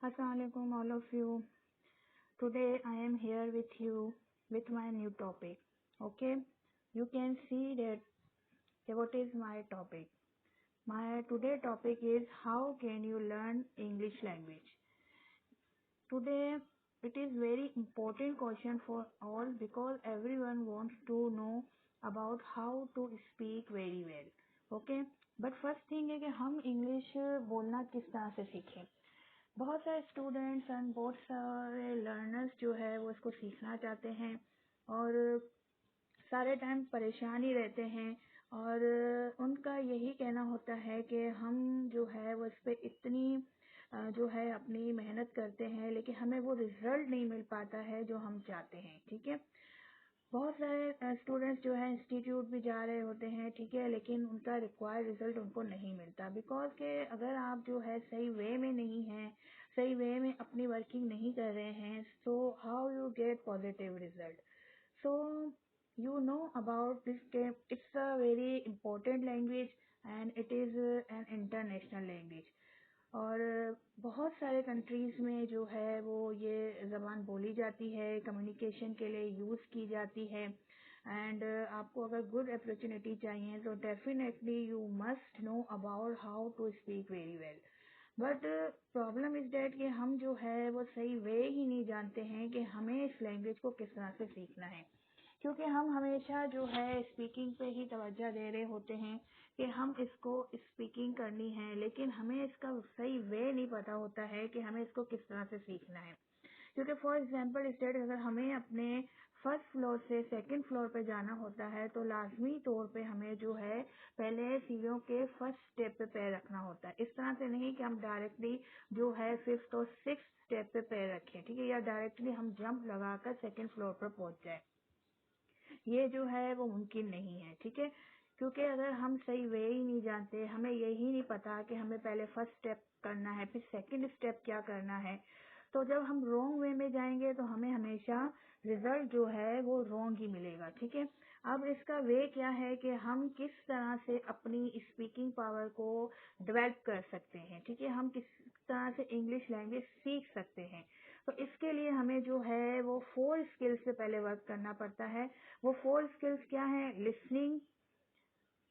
Assalamualaikum all of you. Today I am here with you with my new topic. Okay, you can see that what is my topic. My today topic is how can you learn English language. Today it is very important question for all because everyone wants to know about how to speak very well. Okay, but first thing है कि हम English बोलना किस तरह से सीखें. बहुत सारे स्टूडेंट्स एंड बहुत सारे लर्नर्स जो है वो इसको सीखना चाहते हैं और सारे टाइम परेशान ही रहते हैं और उनका यही कहना होता है कि हम जो है वो इस पे इतनी जो है अपनी मेहनत करते हैं लेकिन हमें वो रिजल्ट नहीं मिल पाता है जो हम चाहते हैं. ठीक है, बहुत सारे स्टूडेंट्स जो है इंस्टीट्यूट भी जा रहे होते हैं. ठीक है, लेकिन उनका रिक्वायर्ड रिजल्ट उनको नहीं मिलता बिकॉज के अगर आप जो है सही वे में नहीं हैं, सही वे में अपनी वर्किंग नहीं कर रहे हैं, so how you get positive result. So you know about this game. It's a very important language and it is an international language. और बहुत सारे कंट्रीज में जो है वो ये ज़बान बोली जाती है, कम्युनिकेशन के लिए यूज़ की जाती है एंड आपको अगर गुड अपॉर्चुनिटी चाहिए तो definitely you must know about how to speak very well. But problem is that कि हम जो है वो सही वे ही नहीं जानते हैं कि हमें इस लैंग्वेज को किस तरह से सीखना है, क्योंकि हम हमेशा जो है स्पीकिंग पे ही तवज्जो दे रहे होते हैं कि हम इसको स्पीकिंग करनी है, लेकिन हमें इसका सही वे नहीं पता होता है कि हमें इसको किस तरह से सीखना है. क्योंकि फॉर एग्जांपल स्टेट अगर हमें अपने फर्स्ट फ्लोर से सेकंड फ्लोर पे जाना होता है तो लाजमी तौर पे हमें जो है पहले सीढ़ियों के फर्स्ट स्टेप पे पैर रखना होता है. इस तरह से नहीं कि हम डायरेक्टली जो है फिफ्थ और सिक्स स्टेप पे पैर रखें. ठीक है, या डायरेक्टली हम जंप लगाकर सेकंड फ्लोर पर पहुंच जाए, ये जो है वो मुमकिन नहीं है. ठीक है, क्योंकि अगर हम सही वे ही नहीं जानते, हमें यही नहीं पता कि हमें पहले फर्स्ट स्टेप करना है फिर सेकंड स्टेप क्या करना है, तो जब हम रॉन्ग वे में जाएंगे तो हमें हमेशा रिजल्ट जो है वो रॉन्ग ही मिलेगा. ठीक है, अब इसका वे क्या है कि हम किस तरह से अपनी स्पीकिंग पावर को डेवलप कर सकते हैं. ठीक है, हम किस तरह से इंग्लिश लैंग्वेज सीख सकते हैं. तो इसके लिए हमें जो है वो 4 स्किल्स से पहले वर्क करना पड़ता है. वो 4 स्किल्स क्या है? Listening,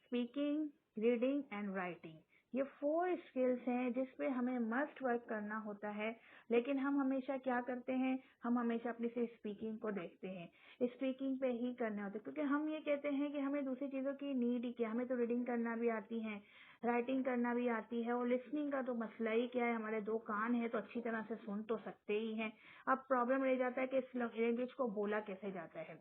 speaking, reading and writing. ये 4 स्किल्स हैं जिस पे हमें मस्ट वर्क करना होता है. लेकिन हम हमेशा क्या करते हैं, हम हमेशा अपनी सिर्फ स्पीकिंग को देखते हैं, स्पीकिंग पे ही करने होते हैं, क्योंकि हम ये कहते हैं कि हमें दूसरी चीज़ों की नीड ही क्या, हमें तो रीडिंग करना भी आती है, राइटिंग करना भी आती है और लिसनिंग का तो मसला ही क्या है, हमारे 2 कान हैं तो अच्छी तरह से सुन तो सकते ही हैं. अब प्रॉब्लम रह जाता है कि इस लैंग्वेज को बोला कैसे जाता है.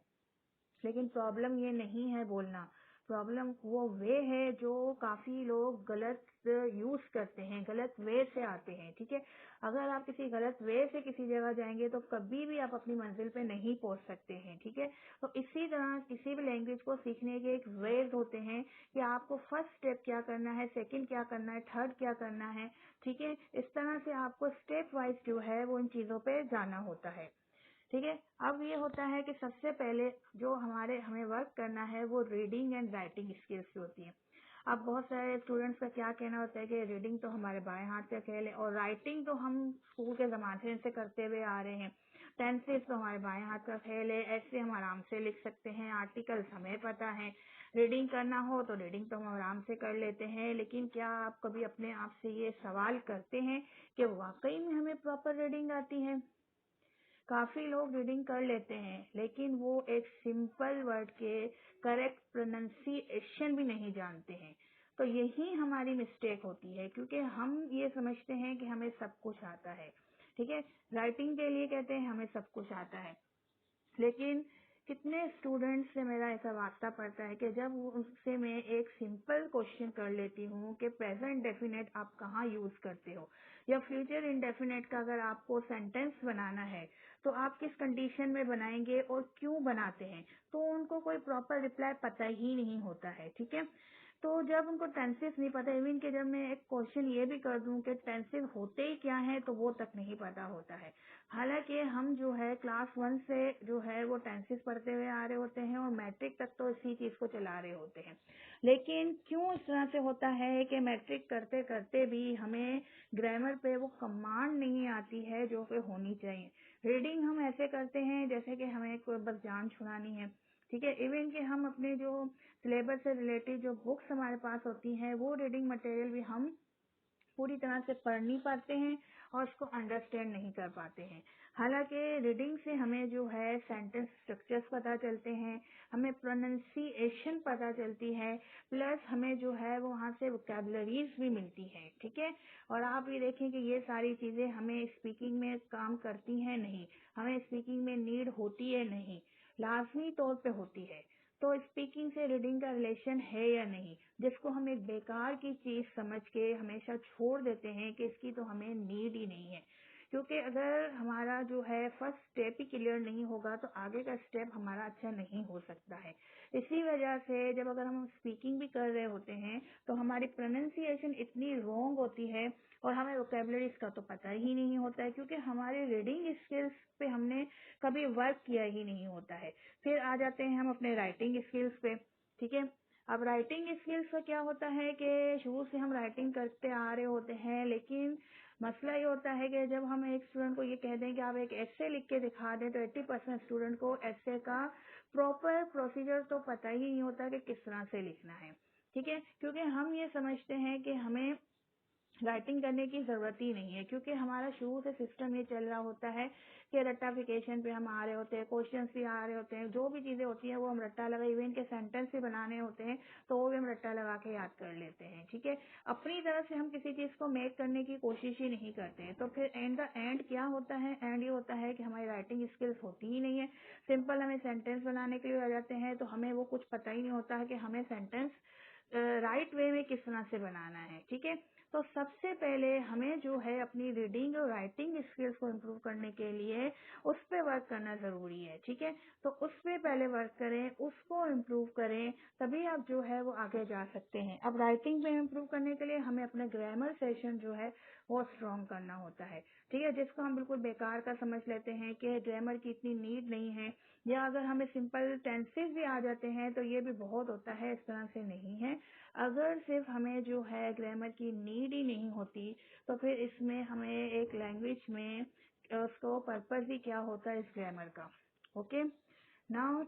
लेकिन प्रॉब्लम ये नहीं है बोलना, प्रॉब्लम वो वे है जो काफी लोग गलत यूज करते हैं, गलत वे से आते हैं. ठीक है, अगर आप किसी गलत वे से किसी जगह जाएंगे तो कभी भी आप अपनी मंजिल पे नहीं पहुंच सकते हैं. ठीक है, तो इसी तरह किसी भी लैंग्वेज को सीखने के एक वेज होते हैं कि आपको फर्स्ट स्टेप क्या करना है, सेकंड क्या करना है, थर्ड क्या करना है. ठीक है, इस तरह से आपको स्टेप वाइज जो है वो इन चीजों पे जाना होता है. ठीक है, अब ये होता है कि सबसे पहले जो हमें वर्क करना है वो रीडिंग एंड राइटिंग स्किल्स की होती है. अब बहुत सारे स्टूडेंट्स का क्या कहना होता है कि रीडिंग तो हमारे बाएं हाथ का खेल है और राइटिंग तो हम स्कूल के जमाने से करते हुए आ रहे हैं, टेंसेस तो हमारे बाएं हाथ का खेल है, ऐसे हम आराम से लिख सकते हैं, आर्टिकल्स हमें पता है. रीडिंग करना हो तो रीडिंग तो हम आराम से कर लेते हैं. लेकिन क्या आप कभी अपने आप से ये सवाल करते हैं कि वाकई में हमें प्रॉपर रीडिंग आती है? काफी लोग रीडिंग कर लेते हैं लेकिन वो एक सिंपल वर्ड के करेक्ट प्रोनाउंसिएशन भी नहीं जानते हैं. तो यही हमारी मिस्टेक होती है, क्योंकि हम ये समझते हैं कि हमें सब कुछ आता है. ठीक है, राइटिंग के लिए कहते हैं हमें सब कुछ आता है, लेकिन कितने स्टूडेंट्स से मेरा ऐसा वास्ता पड़ता है कि जब उनसे मैं एक सिंपल क्वेश्चन कर लेती हूँ कि प्रेजेंट डेफिनेट आप कहाँ यूज करते हो, या फ्यूचर इंडेफिनेट का अगर आपको सेंटेंस बनाना है तो आप किस कंडीशन में बनाएंगे और क्यों बनाते हैं, तो उनको कोई प्रॉपर रिप्लाई पता ही नहीं होता है. ठीक है, तो जब उनको टेंसेस नहीं पता, इवन कि जब मैं एक क्वेश्चन ये भी कर दूं कि टेंसेस होते ही क्या है तो वो तक नहीं पता होता है। हालांकि हम जो है क्लास 1 से जो है वो टेंसेस पढ़ते हुए आ रहे होते हैं और मैट्रिक तक तो इसी चीज को चला रहे होते हैं। लेकिन क्यों इस तरह से होता है कि मैट्रिक करते करते भी हमें ग्रामर पे वो कमांड नहीं आती है जो कि होनी चाहिए। रीडिंग हम ऐसे करते हैं जैसे कि हमें कोई बस जान छुड़ानी है, ठीक है। इवन कि हम अपने जो सिलेबस से रिलेटेड जो बुक्स हमारे पास होती हैं वो रीडिंग मटेरियल भी हम पूरी तरह से पढ़ नहीं पाते हैं और उसको अंडरस्टैंड नहीं कर पाते हैं। हालांकि रीडिंग से हमें जो है सेंटेंस स्ट्रक्चर्स पता चलते हैं, हमें प्रोनाउंसिएशन पता चलती है, प्लस हमें जो है वो वहाँ से वोकैबुलरीज भी मिलती है, ठीक है। और आप ये देखें कि ये सारी चीजें हमें स्पीकिंग में काम करती हैं नहीं, हमें स्पीकिंग में नीड होती है नहीं, लाजमी तौर पे होती है। तो स्पीकिंग से रीडिंग का रिलेशन है या नहीं, जिसको हम एक बेकार की चीज समझ के हमेशा छोड़ देते हैं कि इसकी तो हमें नीड ही नहीं है। क्योंकि अगर हमारा जो है फर्स्ट स्टेप ही क्लियर नहीं होगा तो आगे का स्टेप हमारा अच्छा नहीं हो सकता है। इसी वजह से जब अगर हम स्पीकिंग भी कर रहे होते हैं तो हमारी प्रोनाउंसिएशन इतनी रॉन्ग होती है और हमें वोकैबुलरीज का तो पता ही नहीं होता है, क्योंकि हमारे रीडिंग स्किल्स पे हमने कभी वर्क किया ही नहीं होता है। फिर आ जाते हैं हम अपने राइटिंग स्किल्स पे, ठीक है। अब राइटिंग स्किल्स का क्या होता है कि शुरू से हम राइटिंग करते आ रहे होते हैं, लेकिन मसला ये होता है कि जब हम एक स्टूडेंट को ये कह दें कि आप एक एस्से लिख के दिखा दें तो 80% स्टूडेंट को एस्से का प्रॉपर प्रोसीजर तो पता ही नहीं होता कि किस तरह से लिखना है, ठीक है। क्योंकि हम ये समझते हैं कि हमें राइटिंग करने की जरूरत ही नहीं है, क्योंकि हमारा शुरू से सिस्टम ये चल रहा होता है कि रट्टाफिकेशन पे हम आ रहे होते हैं, क्वेश्चंस भी आ रहे होते हैं, जो भी चीजें होती हैं वो हम रट्टा लगा, इवन के सेंटेंस भी बनाने होते हैं तो वो भी हम रट्टा लगा के याद कर लेते हैं, ठीक है। अपनी तरफ से हम किसी चीज को मेक करने की कोशिश ही नहीं करते हैं। तो फिर एंड क्या होता है, एंड ये होता है कि हमारी राइटिंग स्किल्स होती ही नहीं है। सिंपल हमें सेंटेंस बनाने के लिए आ जाते हैं तो हमें वो कुछ पता ही नहीं होता है कि हमें सेंटेंस राइट वे में किस तरह से बनाना है, ठीक है। तो सबसे पहले हमें जो है अपनी रीडिंग और राइटिंग स्किल्स को इम्प्रूव करने के लिए उस पर वर्क करना जरूरी है, ठीक है। तो उस पर पहले वर्क करें, उसको इम्प्रूव करें, तभी आप जो है वो आगे जा सकते हैं। अब राइटिंग पे इम्प्रूव करने के लिए हमें अपने ग्रामर सेशन जो है वो स्ट्रॉन्ग करना होता है, ठीक है। जिसको हम बिल्कुल बेकार का समझ लेते हैं कि ग्रामर की इतनी नीड नहीं है, या अगर हमें सिंपल टेंसेस भी आ जाते हैं तो ये भी बहुत होता है, इस तरह से नहीं है। अगर सिर्फ हमें जो है ग्रामर की नीड ही नहीं होती तो फिर इसमें हमें एक लैंग्वेज में उसको पर्पस ही क्या होता है इस ग्रामर का। Okay, now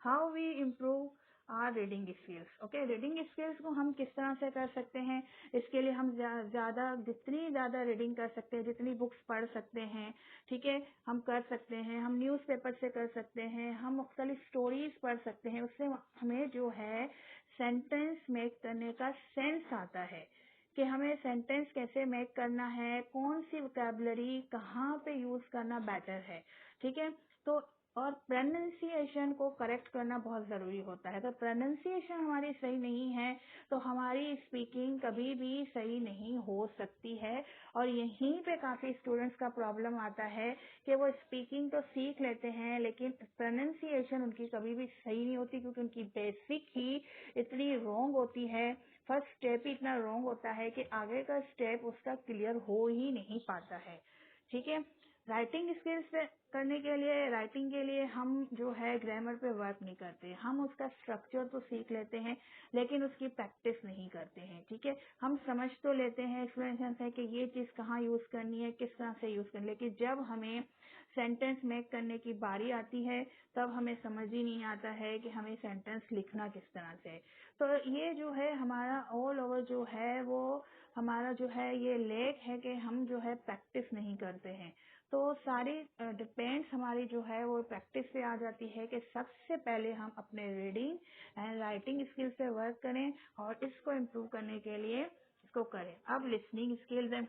how we improve are reading skills. Okay, reading skills को हम किस तरह से कर सकते हैं, इसके लिए हम ज्यादा जितनी ज्यादा रीडिंग कर सकते हैं, जितनी बुक्स पढ़ सकते हैं, ठीक है, हम कर सकते हैं। हम न्यूज़पेपर से कर सकते हैं, हम मुख्तलिफ स्टोरीज पढ़ सकते हैं, उससे हमें जो है सेंटेंस मेक करने का सेंस आता है कि हमें सेंटेंस कैसे मेक करना है, कौन सी वोकैबुलरी कहाँ पे यूज करना बेटर है, ठीक है। तो और प्रोनाउंसिएशन को करेक्ट करना बहुत जरूरी होता है। अगर प्रोनाउंसिएशन हमारी सही नहीं है तो हमारी स्पीकिंग कभी भी सही नहीं हो सकती है। और यहीं पे काफी स्टूडेंट्स का प्रॉब्लम आता है कि वो स्पीकिंग तो सीख लेते हैं लेकिन प्रोनाउंसिएशन उनकी कभी भी सही नहीं होती, क्योंकि उनकी बेसिक ही इतनी रॉन्ग होती है, फर्स्ट स्टेप ही इतना रॉन्ग होता है कि आगे का स्टेप उसका क्लियर हो ही नहीं पाता है, ठीक है। राइटिंग स्किल्स करने के लिए, राइटिंग के लिए हम जो है ग्रामर पे वर्क नहीं करते, हम उसका स्ट्रक्चर तो सीख लेते हैं लेकिन उसकी प्रैक्टिस नहीं करते हैं, ठीक है। हम समझ तो लेते हैं, एक्सप्लेनेशन है कि ये चीज कहाँ यूज करनी है, किस तरह से यूज करनी है, लेकिन जब हमें सेंटेंस मेक करने की बारी आती है तब हमें समझ ही नहीं आता है कि हमें सेंटेंस लिखना किस तरह से। तो ये जो है हमारा ऑल ओवर जो है वो हमारा जो है ये लेक है कि हम जो है प्रैक्टिस नहीं करते हैं। तो सारी डिपेंड्स हमारी जो है वो प्रैक्टिस पे आ जाती है कि सबसे पहले हम अपने रीडिंग एंड राइटिंग स्किल्स पे वर्क करें और इसको इम्प्रूव करने के लिए इसको करें। अब लिसनिंग स्किल्स है।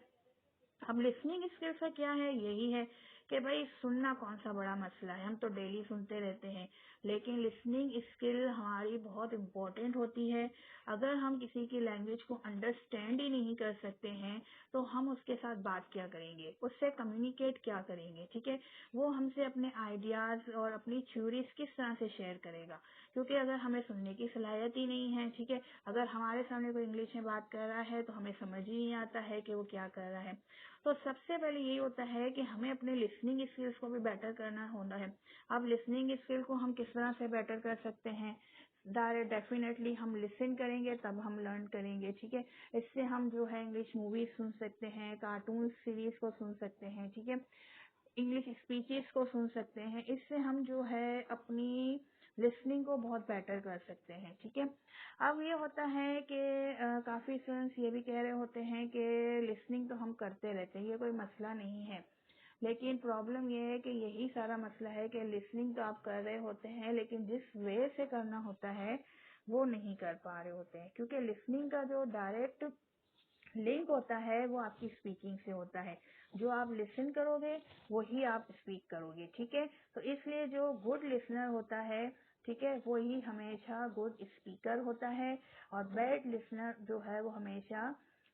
अब लिसनिंग स्किल्स का क्या है, यही है कि भाई सुनना कौन सा बड़ा मसला है, हम तो डेली सुनते रहते हैं, लेकिन लिसनिंग स्किल हमारी बहुत इम्पोर्टेंट होती है। अगर हम किसी की लैंग्वेज को अंडरस्टैंड ही नहीं कर सकते हैं तो हम उसके साथ बात क्या करेंगे, उससे कम्युनिकेट क्या करेंगे, ठीक है। वो हमसे अपने आइडियाज और अपनी थ्योरीज किस तरह से शेयर करेगा, क्योंकि अगर हमें सुनने की सलाहियत ही नहीं है, ठीक है, अगर हमारे सामने कोई इंग्लिश में बात कर रहा है तो हमें समझ ही नहीं आता है कि वो क्या कर रहा है। तो सबसे पहले यही होता है कि हमें अपने लिसनिंग स्किल्स को भी बेटर करना होता है। अब लिसनिंग स्किल को हम किस तरह से बेटर कर सकते हैं, डेफिनेटली हम लिसन करेंगे तब हम लर्न करेंगे, ठीक है। इससे हम जो है इंग्लिश मूवीज सुन सकते हैं, कार्टून सीरीज को सुन सकते हैं, ठीक है, इंग्लिश स्पीचेस को सुन सकते हैं। इससे हम जो है अपनी लिसनिंग को बहुत बेटर कर सकते हैं, ठीक है। अब ये होता है कि काफ़ी स्टूडेंट्स ये भी कह रहे होते हैं कि लिसनिंग तो हम करते रहते हैं, ये कोई मसला नहीं है, लेकिन प्रॉब्लम ये है कि यही सारा मसला है कि लिसनिंग तो आप कर रहे होते हैं लेकिन जिस वे से करना होता है वो नहीं कर पा रहे होते हैं, क्योंकि लिसनिंग का जो डायरेक्ट लिंक होता है वो आपकी स्पीकिंग से होता है। जो आप लिसन करोगे वही आप स्पीक करोगे, ठीक है। तो इसलिए जो गुड लिसनर होता है, ठीक है, वही हमेशा गुड स्पीकर होता है, और बैड लिसनर जो है वो हमेशा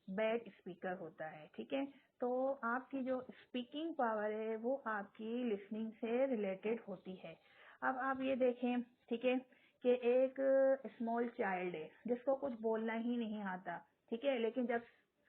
बैड स्पीकर होता है, ठीक है। तो आपकी जो स्पीकिंग पावर है वो आपकी लिसनिंग से रिलेटेड होती है। अब आप ये देखें, ठीक है, कि एक स्मॉल चाइल्ड है जिसको कुछ बोलना ही नहीं आता, ठीक है, लेकिन जब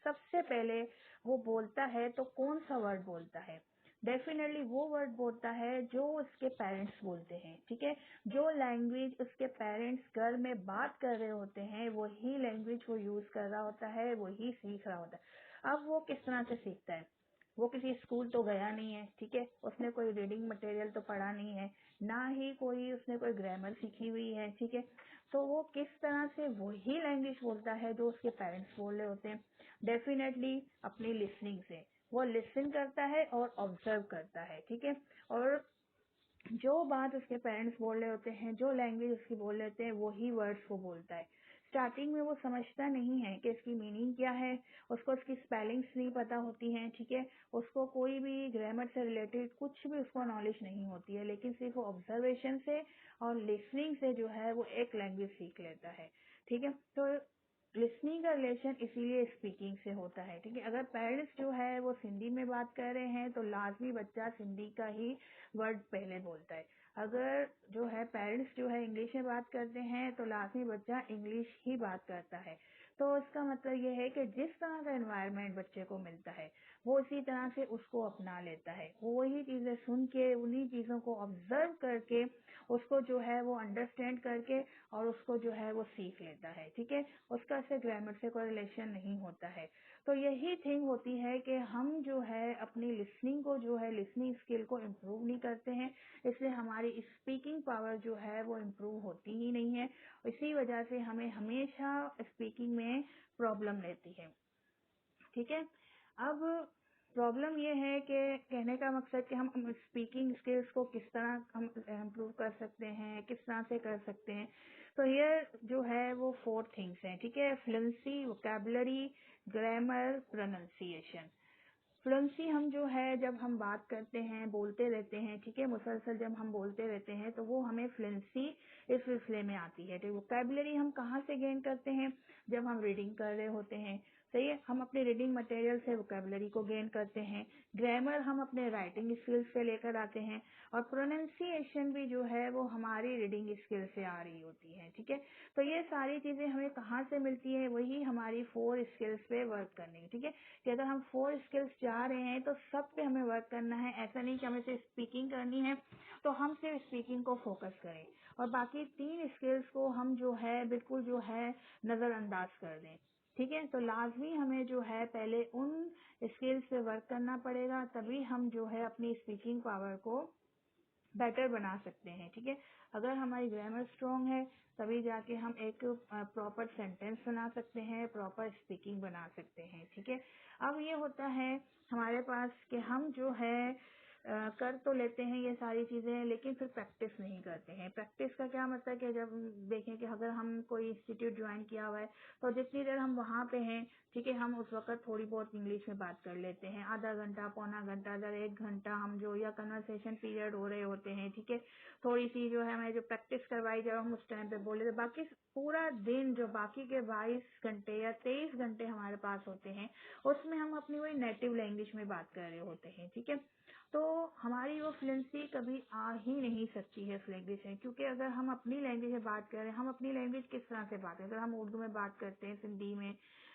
सबसे पहले वो बोलता है तो कौन सा वर्ड बोलता है, डेफिनेटली वो वर्ड बोलता है जो उसके पेरेंट्स बोलते हैं, ठीक है। जो लैंग्वेज उसके पेरेंट्स घर में बात कर रहे होते हैं वही लैंग्वेज वो यूज कर रहा होता है, वही सीख रहा होता है। अब वो किस तरह से सीखता है, वो किसी स्कूल तो गया नहीं है, ठीक है, उसने कोई रीडिंग मटेरियल तो पढ़ा नहीं है, ना ही कोई उसने कोई ग्रामर सीखी हुई है, ठीक है। तो वो किस तरह से वही लैंग्वेज बोलता है जो उसके पेरेंट्स बोल रहे होते हैं, डेफिनेटली अपनी लिसनिंग से। वो लिसन करता है और ऑब्जर्व करता है, ठीक है, और जो बात उसके पेरेंट्स बोल रहे होते हैं, जो लैंग्वेज उसकी बोल रहे होते हैं, वही वर्ड्स वो बोलता है। स्टार्टिंग में वो समझता नहीं है कि इसकी मीनिंग क्या है, उसको उसकी स्पेलिंग्स नहीं पता होती हैं, ठीक है, उसको कोई भी ग्रामर से रिलेटेड कुछ भी उसको नॉलेज नहीं होती है, लेकिन सिर्फ वो ऑब्जर्वेशन से और लिसनिंग से जो है वो एक लैंग्वेज सीख लेता है, ठीक है। तो लिसनिंग का रिलेशन इसीलिए स्पीकिंग से होता है, ठीक है। अगर पेरेंट्स जो है वो सिंधी में बात कर रहे हैं तो लाजमी बच्चा सिंधी का ही वर्ड पहले बोलता है। अगर जो है पेरेंट्स जो है इंग्लिश में बात करते हैं तो लाजमी बच्चा इंग्लिश ही बात करता है। तो इसका मतलब ये है कि जिस तरह का एनवायरनमेंट बच्चे को मिलता है वो इसी तरह से उसको अपना लेता है, वो वही चीजें सुन के उन्हीं चीजों को ऑब्जर्व करके उसको जो है वो अंडरस्टैंड करके और उसको जो है वो सीख लेता है, ठीक है। उसका से ग्रामर से कोई रिलेशन नहीं होता है। तो यही थिंग होती है कि हम जो है अपनी लिसनिंग को जो है लिसनिंग स्किल को इम्प्रूव नहीं करते हैं, इसलिए हमारी स्पीकिंग पावर जो है वो इम्प्रूव होती ही नहीं है। इसी वजह से हमें हमेशा स्पीकिंग में प्रॉब्लम रहती है, ठीक है। अब प्रॉब्लम ये है कि कहने का मकसद कि हम स्पीकिंग स्किल्स को किस तरह हम इम्प्रूव कर सकते हैं, किस तरह से कर सकते हैं। तो ये जो है वो 4 थिंग्स हैं, ठीक है, fluency, vocabulary, grammar, pronunciation. Fluency हम जो है जब हम बात करते हैं, बोलते रहते हैं, ठीक है, मुसलसल जब हम बोलते रहते हैं तो वो हमें फ्लुएंसी इस सिलसिले में आती है। तो वोकैबुलरी हम कहाँ से गेन करते हैं, जब हम रीडिंग कर रहे होते हैं, सही है, हम अपने रीडिंग मटेरियल से वोकैबुलरी को गेन करते हैं। ग्रामर हम अपने राइटिंग स्किल्स से लेकर आते हैं, और प्रोनाउंसिएशन भी जो है वो हमारी रीडिंग स्किल से आ रही होती है, ठीक है। तो ये सारी चीजें हमें कहाँ से मिलती है, वही हमारी 4 स्किल्स पे वर्क करने की, ठीक है, कि अगर हम 4 स्किल्स चाह रहे हैं तो सब पे हमें वर्क करना है। ऐसा नहीं कि हमें सिर्फ स्पीकिंग करनी है तो हम सिर्फ स्पीकिंग को फोकस करें और बाकी 3 स्किल्स को हम जो है बिल्कुल जो है नजरअंदाज कर दें, ठीक है। तो लाजमी हमें जो है पहले उन स्किल्स पे वर्क करना पड़ेगा, तभी हम जो है अपनी स्पीकिंग पावर को बेटर बना सकते हैं, ठीक है। अगर हमारी ग्रामर स्ट्रॉन्ग है तभी जाके हम एक प्रॉपर सेंटेंस बना सकते हैं, प्रॉपर स्पीकिंग बना सकते हैं, ठीक है। अब ये होता है हमारे पास कि हम जो है कर तो लेते हैं ये सारी चीजें लेकिन फिर प्रैक्टिस नहीं करते हैं। प्रैक्टिस का क्या मतलब कि जब देखें कि अगर हम कोई इंस्टीट्यूट ज्वाइन किया हुआ है तो जितनी देर हम वहाँ पे हैं ठीक है, हम उस वक्त थोड़ी बहुत इंग्लिश में बात कर लेते हैं, आधा घंटा, पौना घंटा, अगर 1 घंटा हम जो या कन्वर्सेशन पीरियड हो रहे होते हैं, ठीक है, थोड़ी सी जो है हमें जो प्रैक्टिस करवाई जब हम उस टाइम पे बोले थे। बाकी पूरा दिन जो बाकी के 22 घंटे या 23 घंटे हमारे पास होते हैं, उसमें हम अपनी वही नेटिव लैंग्वेज में बात कर रहे होते हैं, ठीक है। तो हमारी वो फ्लुएंसी कभी आ ही नहीं सकती है उस लैंग्वेज में, क्योंकि अगर हम अपनी लैंग्वेज में बात करें, हम अपनी लैंग्वेज किस तरह से बात करें, अगर हम उर्दू में बात करते हैं, सिंधी में,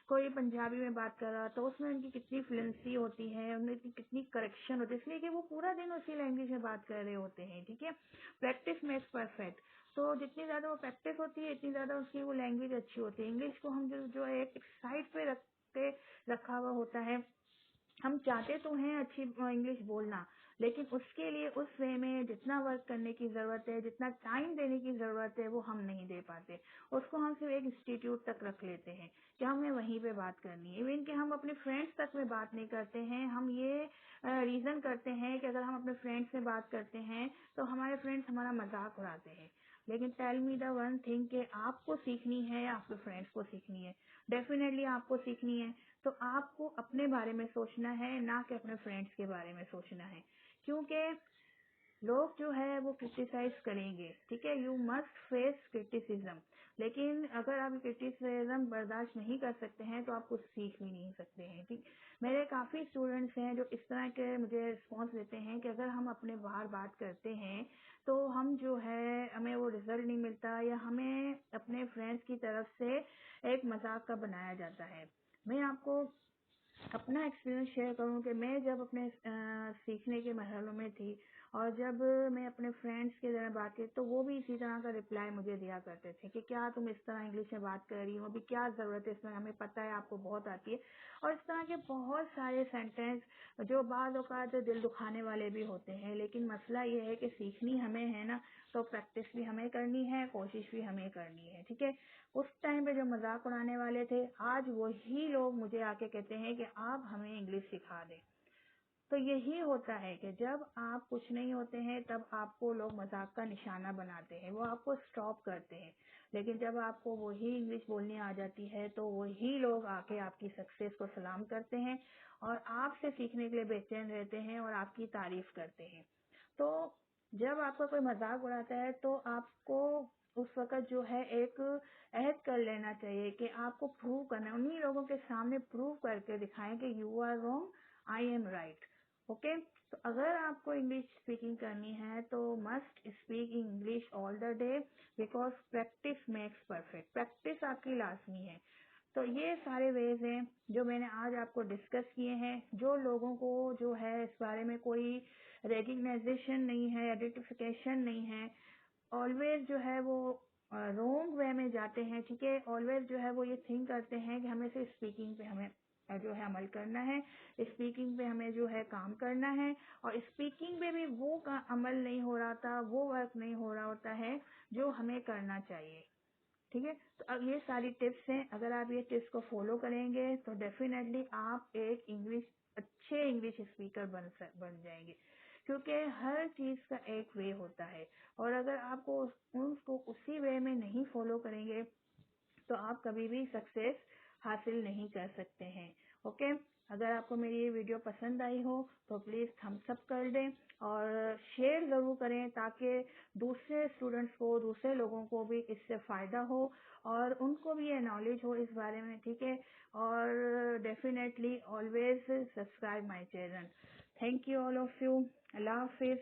कोई पंजाबी में बात कर रहा, तो उसमें उनकी कितनी फ्लुएंसी होती है, उनकी कितनी करेक्शन होती है, इसलिए कि वो पूरा दिन उसी लैंग्वेज में बात कर रहे होते हैं, ठीक है। Practice makes perfect. तो जितनी ज्यादा वो प्रैक्टिस होती है, इतनी ज्यादा उसकी वो लैंग्वेज अच्छी होती है। इंग्लिश को हम जो है एक साइड पे रख के रखा हुआ होता है। हम चाहते तो हैं अच्छी इंग्लिश बोलना, लेकिन उसके लिए उस वे में जितना वर्क करने की जरूरत है, जितना टाइम देने की जरूरत है, वो हम नहीं दे पाते। उसको हम सिर्फ एक इंस्टीट्यूट तक रख लेते हैं कि हमें वहीं पे बात करनी है। इवन कि हम अपने फ्रेंड्स तक में बात नहीं करते हैं। हम ये रीजन करते हैं कि अगर हम अपने फ्रेंड्स से बात करते हैं तो हमारे फ्रेंड्स हमारा मजाक उड़ाते हैं। लेकिन tell me the one thing कि आपको सीखनी है या आपके फ्रेंड्स को सीखनी है? डेफिनेटली आपको सीखनी है। तो आपको अपने बारे में सोचना है, ना कि अपने फ्रेंड्स के बारे में सोचना है, क्योंकि लोग जो है वो क्रिटिसाइज करेंगे, ठीक है। यू मस्ट फेस क्रिटिसिज्म, लेकिन अगर आप क्रिटिसिज्म बर्दाश्त नहीं कर सकते हैं तो आप कुछ सीख भी नहीं सकते हैं, ठीक। मेरे काफी स्टूडेंट्स हैं जो इस तरह के मुझे रिस्पॉन्स देते हैं कि अगर हम अपने बाहर बात करते हैं तो हम जो है हमें वो रिजल्ट नहीं मिलता, या हमें अपने फ्रेंड्स की तरफ से एक मजाक का बनाया जाता है। मैं आपको अपना एक्सपीरियंस शेयर करूं कि मैं जब अपने सीखने के मरहलों में थी और जब मैं अपने फ्रेंड्स के तरह बात की, तो वो भी इसी तरह का रिप्लाई मुझे दिया करते थे कि क्या तुम इस तरह इंग्लिश में बात कर रही हो, अभी क्या जरूरत है इसमें, हमें पता है आपको बहुत आती है। और इस तरह के बहुत सारे सेंटेंस जो बाद औकात दिल दुखाने वाले भी होते हैं, लेकिन मसला ये है कि सीखनी हमें है ना, तो प्रैक्टिस भी हमें करनी है, कोशिश भी हमें करनी है, ठीक है। उस टाइम पे जो मजाक उड़ाने वाले थे, आज वही लोग मुझे आके कहते हैं कि आप हमें इंग्लिश सिखा दें। तो यही होता है कि जब आप कुछ नहीं होते हैं तब आपको लोग मजाक का निशाना बनाते हैं, वो आपको स्टॉप करते हैं। लेकिन जब आपको वही इंग्लिश बोलनी आ जाती है तो वही लोग आके आपकी सक्सेस को सलाम करते हैं और आपसे सीखने के लिए बेचैन रहते हैं और आपकी तारीफ करते हैं। तो जब आपका कोई मजाक उड़ाता है तो आपको उस वक्त जो है एक अहद कर लेना चाहिए कि आपको प्रूव करना है, उन्हीं लोगों के सामने प्रूव करके दिखाएं कि you are wrong, I am right. Okay. तो अगर आपको इंग्लिश स्पीकिंग करनी है तो must speak English all the day, because practice makes perfect. Practice आपकी लाजमी है। तो ये सारे वेज हैं जो मैंने आज आपको डिस्कस किए हैं। जो लोगों को जो है इस बारे में कोई रिकग्नाइजेशन नहीं है, आइडेंटिफिकेशन नहीं है, ऑलवेज जो है वो रॉन्ग वे में जाते हैं, ठीक है। ऑलवेज जो है वो ये थिंक करते हैं कि हमें सिर्फ स्पीकिंग पे हमें जो है अमल करना है, स्पीकिंग पे हमें जो है काम करना है, और स्पीकिंग पे भी वो अमल नहीं हो रहा था, वो वर्क नहीं हो रहा होता है जो हमें करना चाहिए, ठीक है। तो अब ये सारी टिप्स हैं, अगर आप ये टिप्स को फॉलो करेंगे तो डेफिनेटली आप एक अच्छे इंग्लिश स्पीकर बन जाएंगे, क्योंकि हर चीज का एक वे होता है, और अगर आपको उसको उसी वे में नहीं फॉलो करेंगे तो आप कभी भी सक्सेस हासिल नहीं कर सकते हैं। ओके। अगर आपको मेरी ये वीडियो पसंद आई हो तो प्लीज थम्स अप कर दें और शेयर जरूर करें, ताकि दूसरे स्टूडेंट्स को, दूसरे लोगों को भी इससे फायदा हो और उनको भी ये नॉलेज हो इस बारे में, ठीक है। और definitely always subscribe my channel. Thank you all of you. Allah Hafiz.